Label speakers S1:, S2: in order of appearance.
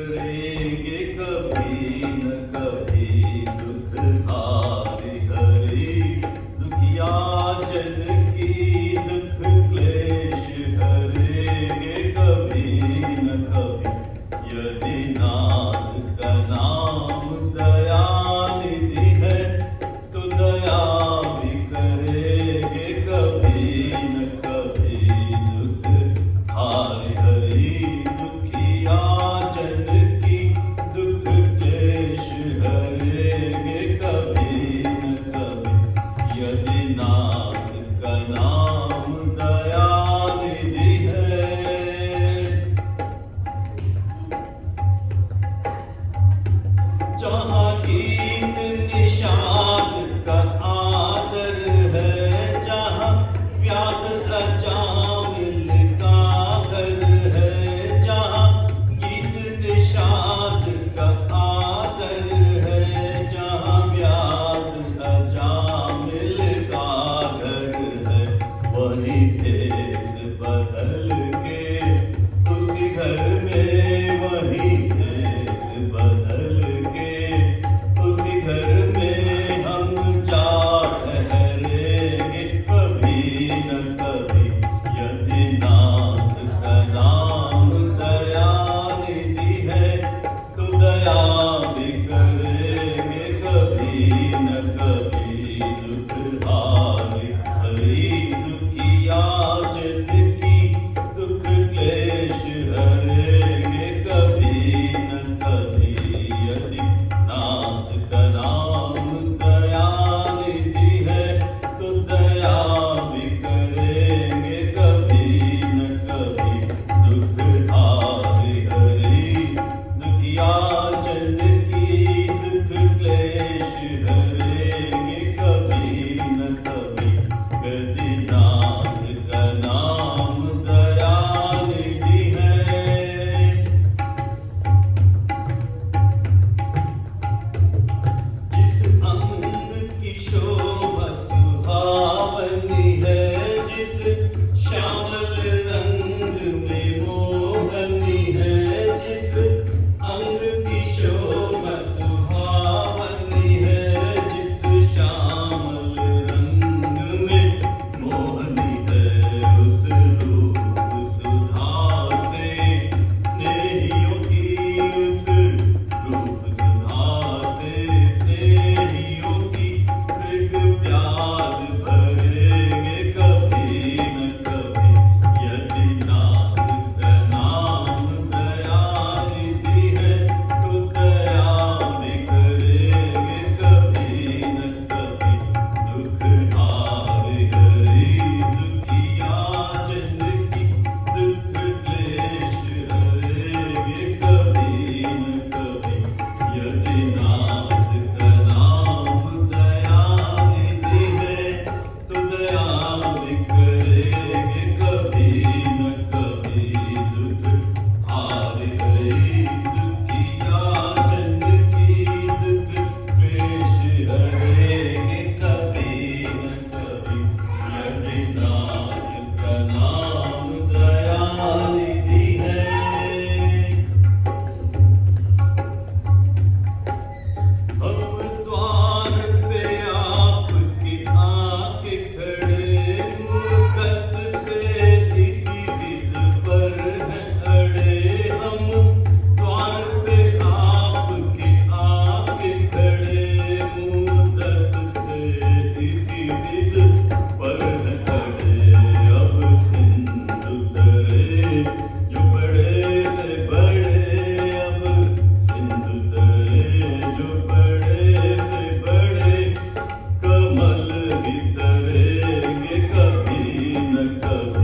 S1: करेंगे कभी न कभी दुख हारि हरि दुखिया जन की दुख क्लेश हरेंगे कभी न कभी यदि नाथ का नाम दया निधि है तो दया भी करेंगे कभी न कभी दुख हारि हरि दुखिया जन की दुख क्लेश हरेंगे कभी न कभी यदि नाथ का नाम दया निधि है। जहाँ गीत निषाद का आदर है जहाँ व्याध अजामिल का घर है जहाँ गीत निषाद का आदर है जहाँ व्याध अजामिल का घर है वही भेष बदल के उसी घर में वही भेष बदल के उसी घर में हम जा ठहरेंगे कभी न कभी यदि नाथ का नाम दया निधि है तो दया भी करेंगे कभी न कभी दुख हारि हरि दुखिया जन की दुख क्लेश हरेंगे कभी न कभी यदि नाथ का नाम दया निधि है तो दया भी करेंगे कभी न कभी दुख हारि हरि दुखिया जन की दुख क्लेश हरेंगे कभी न कभी यदि नाथ का नाम दया निधि है। जिस अंग की शोभा सुहावनी है जिस श्यामल रंग में मोहनी है जिस अंग की शोभा सुहावनी है जिस श्यामल रंग में मोहनी है उस रूप सुधा से स्नेहियों की उस रूप सुधा से स्नेहियों की मृग प्यास भरेंगे कभी न कभी यदि नाथ का नाम दया निधि है तो दया भी करेंगे कभी न कभी दुख हारि हरि दुखिया जन की दुख क्लेश हरेंगे कभी न कभी यदि नाथ का नाम दया निधि है तो दया भी करेंगे कभी न कभी दुख हारि हरि दुखिया जन की दुख क्लेश हरेंगे कभी न कभी यदि नाथ का नाम दया निधि है। हम द्वार पे आपके आके खड़े मुद्दत से इसी जिद पर हैं अड़े हम द्वार पे आपके आके खड़े मुद्दत से इसी जिद पर हैं अड़े अब सिंधु तरे जो बड़े से बड़े अब सिंधु तरे जो बड़े से बड़े कमल भी तरेंगे कभी न कभी